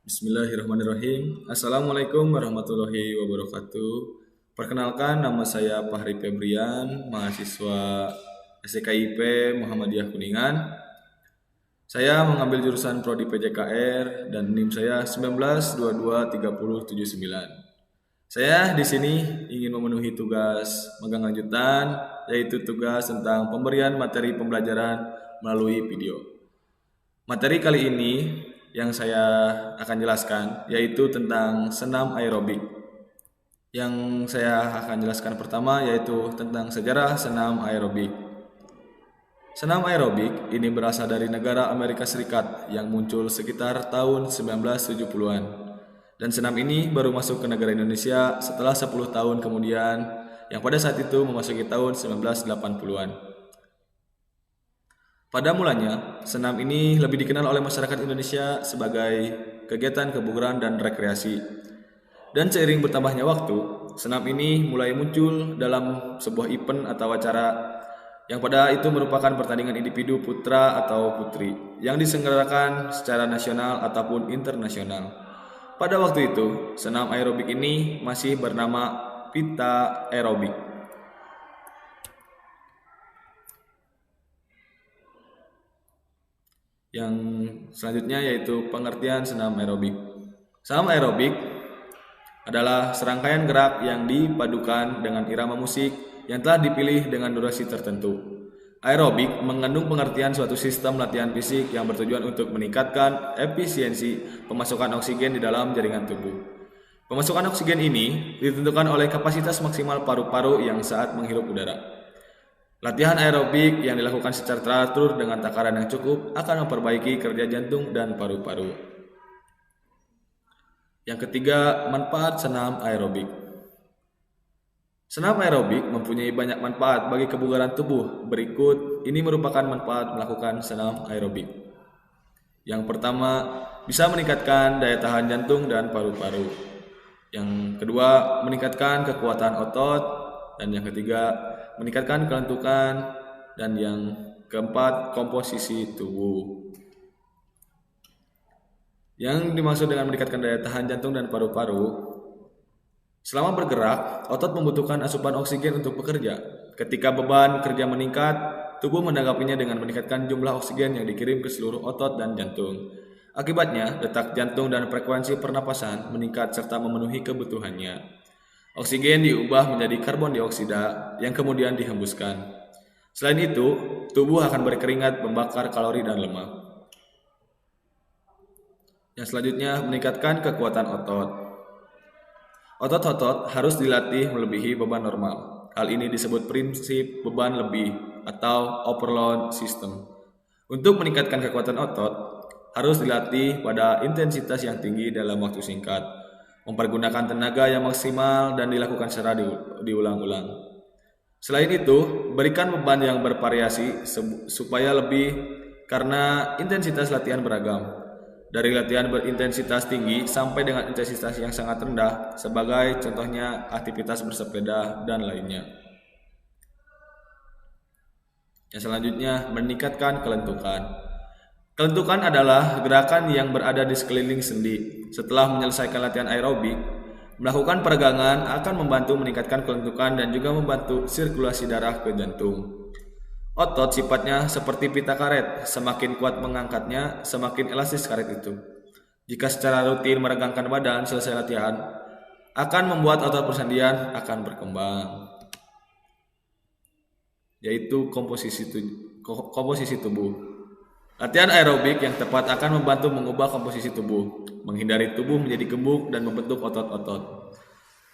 Bismillahirrahmanirrahim. Assalamualaikum warahmatullahi wabarakatuh. Perkenalkan, nama saya Fahri Febrian, mahasiswa STKIP Muhammadiyah Kuningan. Saya mengambil jurusan Prodi PJKR dan NIM saya 19223079. Saya di sini ingin memenuhi tugas magang lanjutan, yaitu tugas tentang pemberian materi pembelajaran melalui video. Materi kali ini yang saya akan jelaskan yaitu tentang senam aerobik. Yang saya akan jelaskan pertama yaitu tentang sejarah senam aerobik. Senam aerobik ini berasal dari negara Amerika Serikat yang muncul sekitar tahun 1970-an. Dan senam ini baru masuk ke negara Indonesia setelah 10 tahun kemudian, yang pada saat itu memasuki tahun 1980-an. Pada mulanya, senam ini lebih dikenal oleh masyarakat Indonesia sebagai kegiatan kebugaran dan rekreasi. Dan seiring bertambahnya waktu, senam ini mulai muncul dalam sebuah event atau acara yang pada itu merupakan pertandingan individu putra atau putri yang diselenggarakan secara nasional ataupun internasional. Pada waktu itu, senam aerobik ini masih bernama pita aerobik. Yang selanjutnya yaitu pengertian senam aerobik. Senam aerobik adalah serangkaian gerak yang dipadukan dengan irama musik yang telah dipilih dengan durasi tertentu. Aerobik mengandung pengertian suatu sistem latihan fisik yang bertujuan untuk meningkatkan efisiensi pemasukan oksigen di dalam jaringan tubuh. Pemasukan oksigen ini ditentukan oleh kapasitas maksimal paru-paru yang saat menghirup udara. Latihan aerobik yang dilakukan secara teratur dengan takaran yang cukup akan memperbaiki kerja jantung dan paru-paru. Yang ketiga, manfaat senam aerobik. Senam aerobik mempunyai banyak manfaat bagi kebugaran tubuh. Berikut ini merupakan manfaat melakukan senam aerobik. Yang pertama, bisa meningkatkan daya tahan jantung dan paru-paru. Yang kedua, meningkatkan kekuatan otot. Dan yang ketiga, meningkatkan kelentukan. Dan yang keempat, komposisi tubuh. Yang dimaksud dengan meningkatkan daya tahan jantung dan paru-paru, selama bergerak, otot membutuhkan asupan oksigen untuk bekerja. Ketika beban kerja meningkat, tubuh menanggapinya dengan meningkatkan jumlah oksigen yang dikirim ke seluruh otot dan jantung. Akibatnya, detak jantung dan frekuensi pernapasan meningkat serta memenuhi kebutuhannya. Oksigen diubah menjadi karbon dioksida yang kemudian dihembuskan. Selain itu, tubuh akan berkeringat membakar kalori dan lemak. Yang selanjutnya, meningkatkan kekuatan otot. Otot-otot harus dilatih melebihi beban normal. Hal ini disebut prinsip beban lebih atau overload system. Untuk meningkatkan kekuatan otot, harus dilatih pada intensitas yang tinggi dalam waktu singkat, mempergunakan tenaga yang maksimal dan dilakukan secara diulang-ulang. Selain itu, berikan beban yang bervariasi supaya lebih karena intensitas latihan beragam. Dari latihan berintensitas tinggi sampai dengan intensitas yang sangat rendah, sebagai contohnya aktivitas bersepeda dan lainnya. Yang selanjutnya, meningkatkan kelentukan. Kelentukan adalah gerakan yang berada di sekeliling sendi. Setelah menyelesaikan latihan aerobik, melakukan peregangan akan membantu meningkatkan kelentukan dan juga membantu sirkulasi darah ke jantung. Otot sifatnya seperti pita karet, semakin kuat mengangkatnya, semakin elastis karet itu. Jika secara rutin meregangkan badan selesai latihan, akan membuat otot persendian akan berkembang, yaitu komposisi tubuh. Latihan aerobik yang tepat akan membantu mengubah komposisi tubuh, menghindari tubuh menjadi gemuk dan membentuk otot-otot.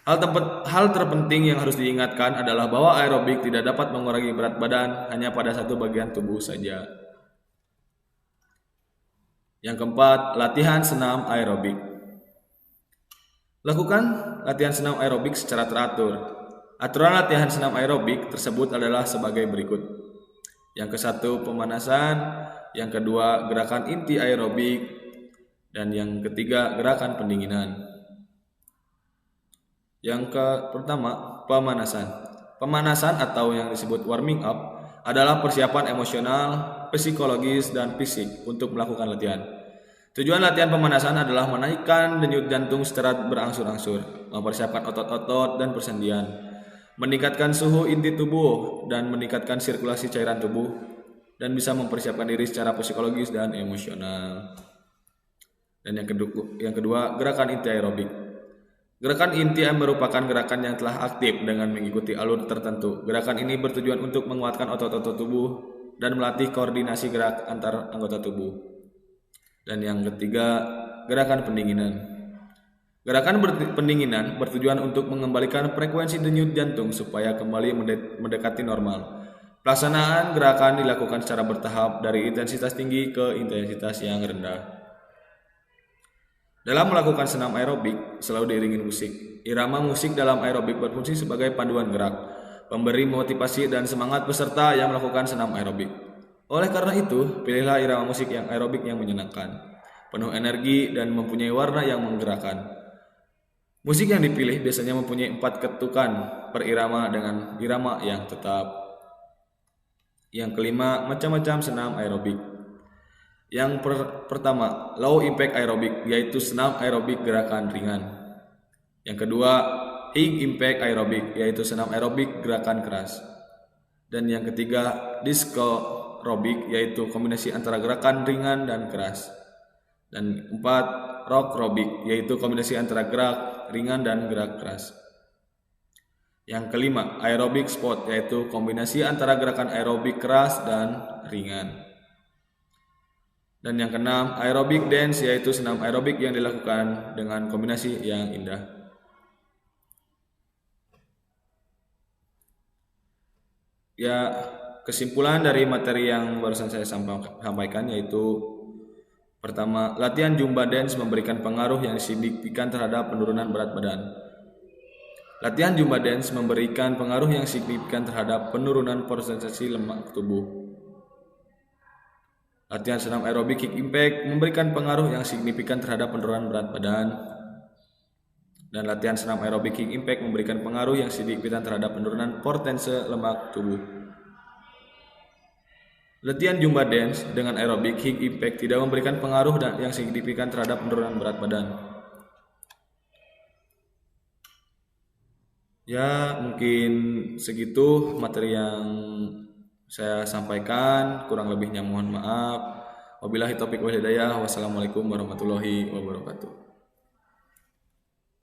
Hal terpenting yang harus diingatkan adalah bahwa aerobik tidak dapat mengurangi berat badan hanya pada satu bagian tubuh saja. Yang keempat, latihan senam aerobik. Lakukan latihan senam aerobik secara teratur. Aturan latihan senam aerobik tersebut adalah sebagai berikut. Yang ke-1, pemanasan. Yang kedua, gerakan inti aerobik. Dan yang ketiga, gerakan pendinginan. Yang pertama, pemanasan. Pemanasan atau yang disebut warming up adalah persiapan emosional, psikologis, dan fisik untuk melakukan latihan. Tujuan latihan pemanasan adalah menaikkan denyut jantung secara berangsur-angsur, mempersiapkan otot-otot dan persendian, meningkatkan suhu inti tubuh dan meningkatkan sirkulasi cairan tubuh, dan bisa mempersiapkan diri secara psikologis dan emosional. Dan yang kedua, gerakan inti aerobik. Gerakan inti merupakan gerakan yang telah aktif dengan mengikuti alur tertentu. Gerakan ini bertujuan untuk menguatkan otot-otot tubuh dan melatih koordinasi gerak antar anggota tubuh. Dan yang ketiga, gerakan pendinginan. Gerakan pendinginan bertujuan untuk mengembalikan frekuensi denyut jantung supaya kembali mendekati normal. Pelaksanaan gerakan dilakukan secara bertahap dari intensitas tinggi ke intensitas yang rendah. Dalam melakukan senam aerobik, selalu diiringi musik. Irama musik dalam aerobik berfungsi sebagai panduan gerak, pemberi motivasi dan semangat peserta yang melakukan senam aerobik. Oleh karena itu, pilihlah irama musik yang aerobik yang menyenangkan, penuh energi dan mempunyai warna yang menggerakkan. Musik yang dipilih biasanya mempunyai 4 ketukan per irama dengan irama yang tetap. Yang kelima, macam-macam senam aerobik. Yang pertama, low impact aerobik, yaitu senam aerobik gerakan ringan. Yang kedua, high impact aerobik, yaitu senam aerobik gerakan keras. Dan yang ketiga, disco aerobik, yaitu kombinasi antara gerakan ringan dan keras. Dan empat, rock aerobik, yaitu kombinasi antara gerak ringan dan gerak keras. Yang kelima, aerobik sport, yaitu kombinasi antara gerakan aerobik keras dan ringan. Dan yang keenam, aerobic dance, yaitu senam aerobik yang dilakukan dengan kombinasi yang indah. Ya, kesimpulan dari materi yang barusan saya sampaikan yaitu pertama, latihan Zumba dance memberikan pengaruh yang signifikan terhadap penurunan berat badan. Latihan Zumba dance memberikan pengaruh yang signifikan terhadap penurunan persentase lemak tubuh. Latihan senam aerobik kick impact memberikan pengaruh yang signifikan terhadap penurunan berat badan. Dan latihan senam aerobik kick impact memberikan pengaruh yang signifikan terhadap penurunan persentase lemak tubuh. Latihan Zumba dance dengan aerobik kick impact tidak memberikan pengaruh yang signifikan terhadap penurunan berat badan. Ya, mungkin segitu materi yang saya sampaikan, kurang lebihnya mohon maaf. Wabillahi taufiq wal hidayah. Wassalamualaikum warahmatullahi wabarakatuh.